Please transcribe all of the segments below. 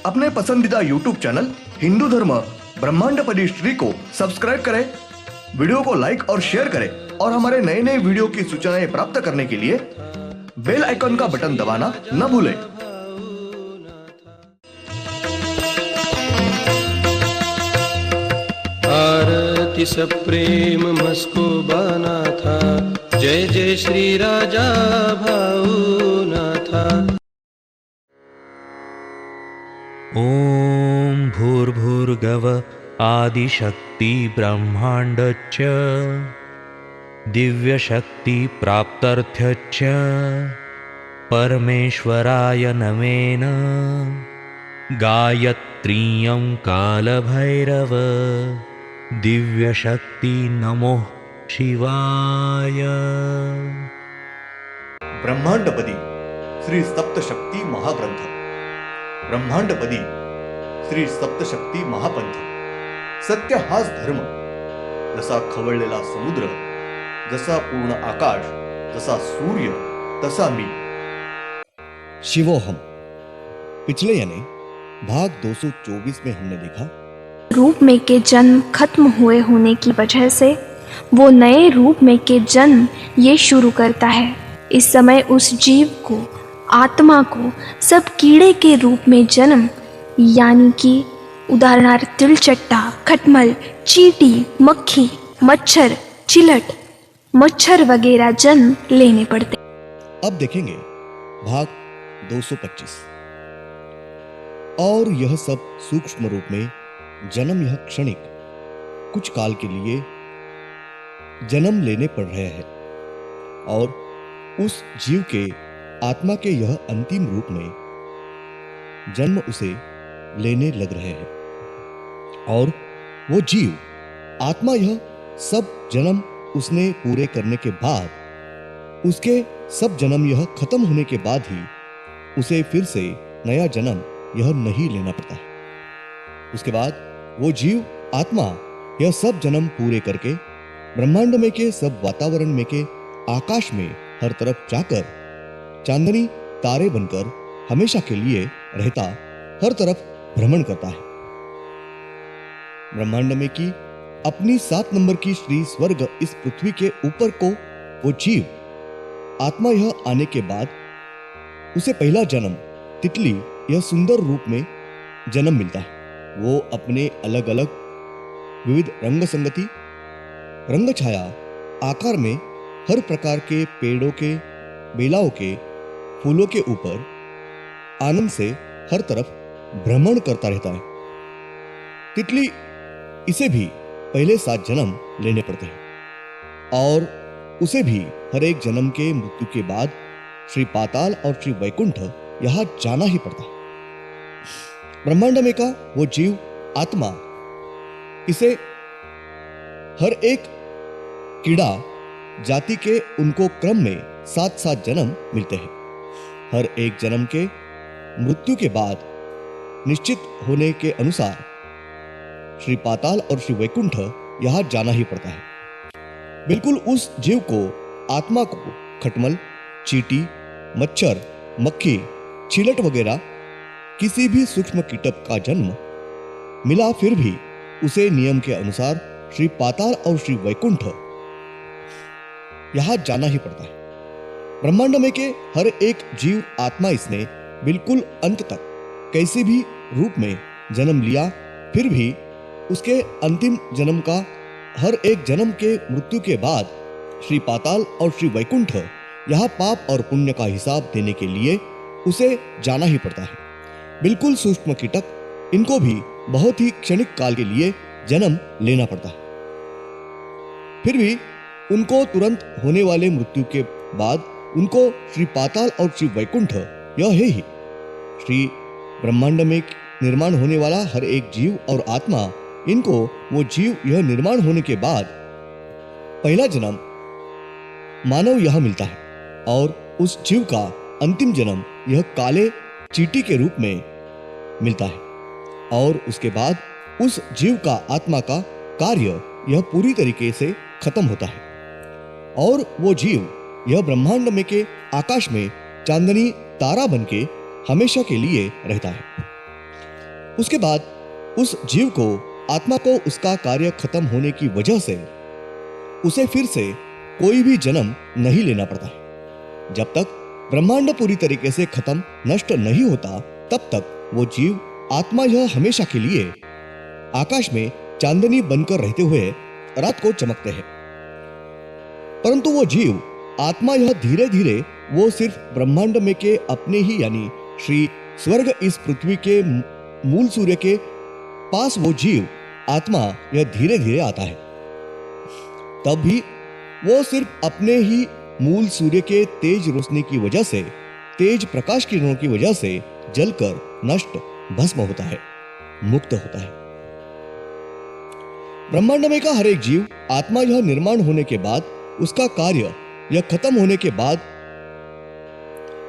अपने पसंदीदा YouTube channel Hindu धर्म ब्रह्मांडपदी श्री को सब्सक्राइब करें, वीडियो को लाइक और शेयर करें और हमारे नए नए वीडियो की सूचनाएं प्राप्त करने के लिए बेल आइकन का बटन दबाना न भूलें। आरती सब प्रेम मस्को बना था, जय जय श्री राजा भाऊनाथा। ॐ भूर्भुर्गव आदिशक्ति ब्रह्माण्डच्च दिव्यशक्ति प्राप्त्यर्थच्च परमेश्वराय नमेन गायत्रीयं कालभैरव दिव्यशक्ति नमो शिवाय। ब्रह्मांडपदी श्री सप्तशक्ती महाग्रंथ। ब्रह्मांडपदी श्री सप्तशक्ती महापंथ। सत्य हाच धर्म, जसा खवळलेला समुद्र, जसा पूर्ण आकाश, जसा सूर्य, तसा मी। शिवोहम। पिछले यानी भाग 224 में हमने देखा रूप में के जन्म खत्म हुए होने की वजह से वो नए रूप में के जन्म ये शुरू करता है। इस समय उस जीव को, आत्मा को सब कीड़े के रूप में जन्म, यानी कि उदाहरणार्थ तिलचट्टा, खटमल, चींटी, मक्खी, मच्छर, चिलट, मच्छर वगैरह जन्म लेने पड़ते। अब देखेंगे भाग 225। और यह सब सूक्ष्म रूप में जन्म, यह क्षणिक कुछ काल के लिए जन्म लेने पड़ रहे हैं और उस जीव के, आत्मा के यह अंतिम रूप में जन्म उसे लेने लग रहे हैं। और वो जीव, आत्मा, यह सब जन्म उसने पूरे करने के बाद, उसके सब जन्म यह खत्म होने के बाद ही उसे फिर से नया जन्म यह नहीं लेना पड़ता है। उसके बाद वो जीव, आत्मा, यह सब जन्म पूरे करके ब्रह्मांड में के सब वातावरण में के आकाश में हर तरफ जाकर चांदनी तारे बनकर हमेशा के लिए रहता, हर तरफ भ्रमण करता है। ब्रह्मांड में की अपनी 7 नंबर की श्री स्वर्ग इस पृथ्वी के ऊपर को वो जीव, आत्मा, यह आने के बाद उसे पहला जन्म तितली, यह सुंदर रूप में जन्म मिलता है। वो अपने अलग अलग विविध रंग संगति, रंग छाया, आकार में हर प्रकार के पेड़ों के, बेलाओं के, फूलों के ऊपर आनंद से हर तरफ भ्रमण करता रहता है। तितली, इसे भी पहले 7 जन्म लेने पड़ते हैं और उसे भी हर एक जन्म के मृत्यु के बाद श्री पाताल और श्री वैकुंठ यहां जाना ही पड़ता है। ब्रह्मांड में का वो जीव, आत्मा, इसे हर एक कीड़ा जाति के उनको क्रम में 7-7 जन्म मिलते हैं। हर एक जन्म के मृत्यु के बाद निश्चित होने के अनुसार श्री पाताल और श्री वैकुंठ यहां जाना ही पड़ता है। बिल्कुल उस जीव को, आत्मा को खटमल, चींटी, मच्छर, मक्खी, चिलट वगैरह किसी भी सूक्ष्म कीटक का जन्म मिला, फिर भी उसे नियम के अनुसार श्री पाताल और श्री वैकुंठ यहां जाना ही पड़ता है। ब्रह्मांड में के हर एक जीव, आत्मा, इसने बिल्कुल अंत तक कैसे भी रूप में जन्म लिया, फिर भी उसके अंतिम जन्म का हर एक जन्म के मृत्यु के बाद श्री पाताल और श्री वैकुंठ यहां पाप और पुण्य का हिसाब देने के लिए उसे जाना ही पड़ता है। बिल्कुल सूक्ष्म कीटक, इनको भी बहुत ही क्षणिक काल के लिए जन्म लेना पड़ता है। फिर भी उनको तुरंत होने वाले मृत्यु के बाद उनको श्री पाताल और श्री वैकुंठ यह है ही। श्री ब्रह्मांड में निर्माण होने वाला हर एक जीव और आत्मा, इनको वो जीव यह निर्माण होने के बाद पहला जन्म मानव यह मिलता है और उस जीव का अंतिम जन्म यह काले चींटी के रूप में मिलता है और उसके बाद उस जीव का, आत्मा का कार्य यह पूरी तरीके से खत्म होता है और वो जीव यह ब्रह्मांड में के आकाश में चांदनी तारा बनके हमेशा के लिए रहता है। उसके बाद उस जीव को, आत्मा को, उसका कार्य खत्म होने की वजह से उसे फिर से कोई भी जन्म नहीं लेना पड़ता है। जब तक ब्रह्मांड पूरी तरीके से खत्म, नष्ट नहीं होता, तब तक वो जीव, आत्मा यह हमेशा के लिए आकाश में चांदनी बनकर रहते हुए रात को चमकते हैं। परंतु वो जीव, आत्मा यह धीरे धीरे, वो सिर्फ ब्रह्मांड में के अपने ही यानी श्री स्वर्ग इस पृथ्वी के मूल सूर्य के पास वो जीव, आत्मा यह धीरे धीरे आता है। तब भी वो सिर्फ अपने ही मूल सूर्य के तेज रोशनी की वजह से, तेज प्रकाश किरणों की वजह से जलकर नष्ट, भस्म होता है, मुक्त होता है। ब्रह्मांड में का हर एक जीव, आत्मा यह निर्माण होने के बाद, उसका कार्य यह खत्म होने के बाद,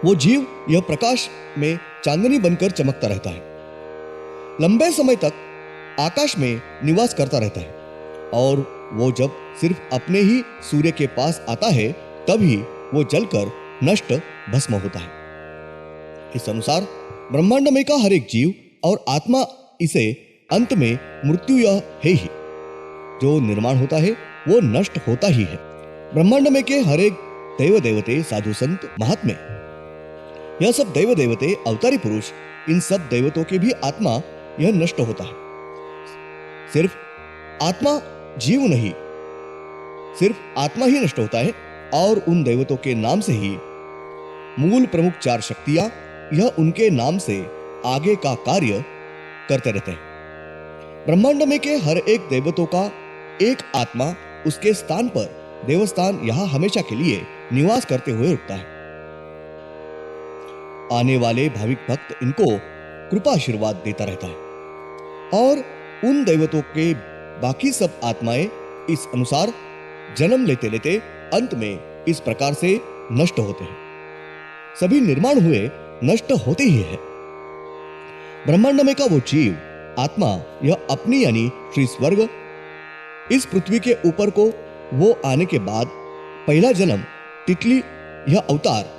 वो जीव यह प्रकाश में चांदनी बनकर चमकता रहता है। लंबे समय तक आकाश में निवास करता रहता है और वो जब सिर्फ अपने ही सूर्य के पास आता है, तभी वो जलकर नष्ट, भस्म होता है। इस अनुसार ब्रह्मांड में का हर एक जीव और आत्मा, इसे अंत में मृत्यु यह है ही, जो निर्माण होता है वो नष्ट होता ही है। ब्रह्मांड में के हर एक दैव देवते, साधु संत, महात्मे, यह सब दैव देवते, अवतारी पुरुष, इन सब दैवतों के भी आत्मा यह नष्ट होता है। सिर्फ आत्मा, जीव नहीं, सिर्फ आत्मा ही नष्ट होता है और उन दैवतों के नाम से ही मूल प्रमुख चार शक्तियां यह उनके नाम से आगे का कार्य करते रहते हैं। ब्रह्मांड में के हर एक दैवतों का एक आत्मा उसके स्थान पर, देवस्थान, यहां हमेशा के लिए निवास करते हुए रुकता है। आने वाले भाविक भक्त इनको कृपा आशीर्वाद देता रहता है और उन दैवतों के बाकी सब आत्माएं इस अनुसार जन्म लेते लेते अंत में इस प्रकार से नष्ट होते हैं। सभी निर्माण हुए नष्ट होते ही है। ब्रह्मांड में का वो जीव, आत्मा, यह अपनी यानी श्री स्वर्ग इस पृथ्वी के ऊपर को वो आने के बाद पहला जन्म, तितली यह अवतार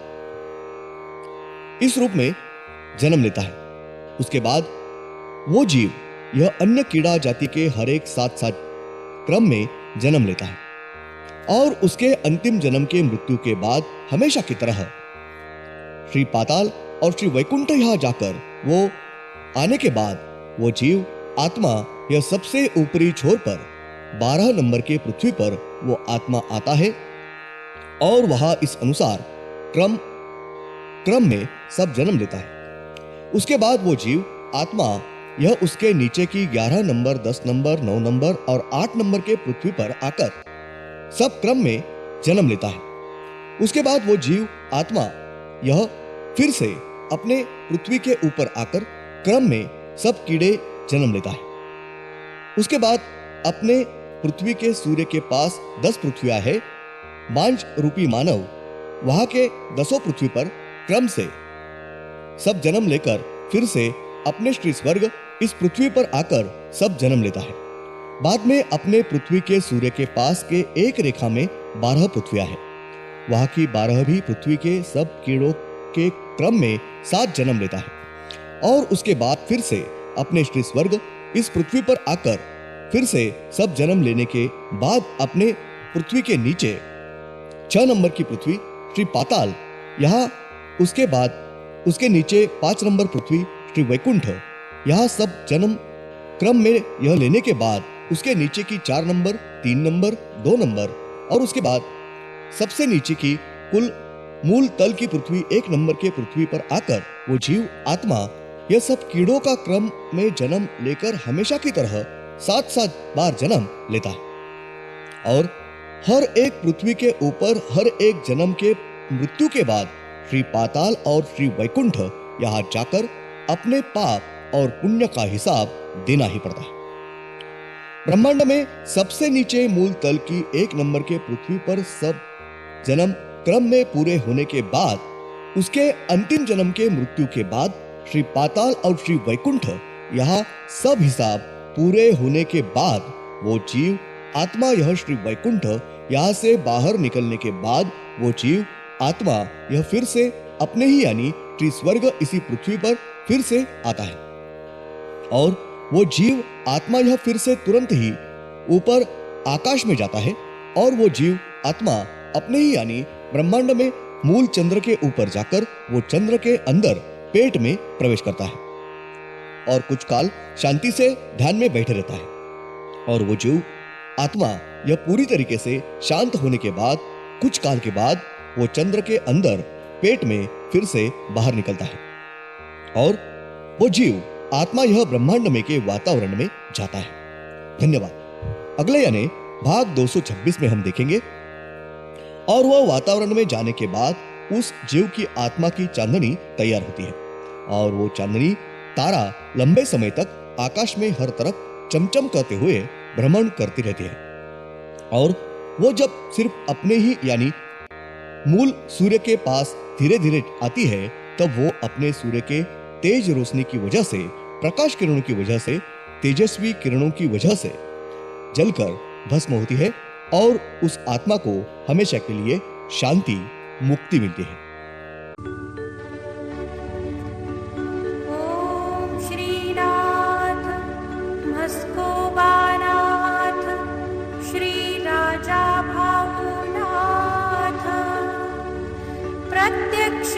इस रूप में जन्म लेता है। उसके बाद वो जीव यह अन्य कीड़ा जाति के हर एक 7 क्रम में जन्म लेता है और उसके अंतिम जन्म के मृत्यु के बाद हमेशा की तरह श्री पाताल और श्री वैकुंठ यहां जाकर वो आने के बाद वो जीव, आत्मा, यह सबसे ऊपरी छोर पर 12 नंबर के पृथ्वी पर वो आत्मा आता है और वहां इस अनुसार क्रम में सब जन्म लेता है। उसके बाद वो जीव, आत्मा, यह उसके नीचे की 11 नंबर, 10 नंबर, 9 नंबर और 8 नंबर के पृथ्वी पर आकर सब क्रम में जन्म लेता है। उसके बाद वो जीव, आत्मा, यह फिर से अपने पृथ्वी के ऊपर आकर क्रम में सब कीड़े जन्म लेता है। उसके बाद अपने पृथ्वी के सूर्य के पास 10 पृथ्वियां है, मांझ रूपी मानव वहां के 10 पृथ्वी पर क्रम से सब जन्म लेकर फिर से अपने श्री स्वर्ग इस पृथ्वी पर आकर सब जन्म लेता है। बाद में अपने पृथ्वी के सूर्य के पास के एक रेखा में 12 पृथ्वियां है, वहां की 12वीं पृथ्वी के सब कीड़ों के क्रम में 7 जन्म लेता है और उसके बाद फिर से अपने श्री स्वर्ग इस पृथ्वी पर आकर फिर से सब जन्म लेने के बाद अपने पृथ्वी के नीचे 6 नंबर की पृथ्वी श्री पाताल, यहाँ उसके बाद उसके नीचे 5 नंबर पृथ्वी श्री वैकुंठ, यहाँ सब जन्म क्रम में यह लेने के बाद उसके नीचे की 4 नंबर, 3 नंबर, 2 नंबर और उसके बाद सबसे नीचे की कुल मूल तल की पृथ्वी 1 नंबर के पृथ्वी पर आकर वो जीव, आत्मा, यह सब कीड़ों का क्रम में जन्म लेकर हमेशा की तरह 7 बार जन्म लेता है और हर एक पृथ्वी के ऊपर हर एक जन्म के मृत्यु के बाद श्री पाताल और श्री वैकुंठ यहाँ जाकर अपने पाप और पुण्य का हिसाब देना ही पड़ता है। ब्रह्मांड में सबसे नीचे मूल तल की 1 नंबर के पृथ्वी पर सब जन्म क्रम में पूरे होने के बाद उसके अंतिम जन्म के मृत्यु के बाद श्री पाताल और श्री वैकुंठ यहाँ सब हिसाब पूरे होने के बाद वो जीव, आत्मा, यह श्री वैकुंठ यहाँ से बाहर निकलने के बाद वो जीव, आत्मा, यह फिर से अपने ही यानी श्री स्वर्ग इसी पृथ्वी पर फिर से आता है। और वो जीव आत्मा यह फिर से तुरंत ही ऊपर आकाश में जाता है और वो जीव आत्मा अपने ही यानी ब्रह्मांड में मूल चंद्र के ऊपर जाकर वो चंद्र के अंदर पेट में प्रवेश करता है और कुछ काल शांति से ध्यान में बैठे रहता है। और वो जीव आत्मा यह पूरी तरीके से शांत होने के बाद कुछ काल के बाद वो चंद्र के अंदर पेट में फिर से बाहर निकलता है और वो जीव आत्मा यह ब्रह्मांड में के वातावरण में जाता है। धन्यवाद। अगले यानी भाग 226 में हम देखेंगे और वह वातावरण में जाने के बाद उस जीव की आत्मा की चांदनी तैयार होती है और वो चांदनी तारा लंबे समय तक आकाश में हर तरफ चमचम करते हुए भ्रमण करती रहती है और वो जब सिर्फ अपने ही यानी मूल सूर्य के पास धीरे धीरे आती है तब वो अपने सूर्य के तेज रोशनी की वजह से, प्रकाश किरणों की वजह से, तेजस्वी किरणों की वजह से जलकर भस्म होती है और उस आत्मा को हमेशा के लिए शांति मुक्ति मिलती है। ओम श्रीनाथ मस्कोबानाथ श्री राजा भावनाथ प्रत्यक्ष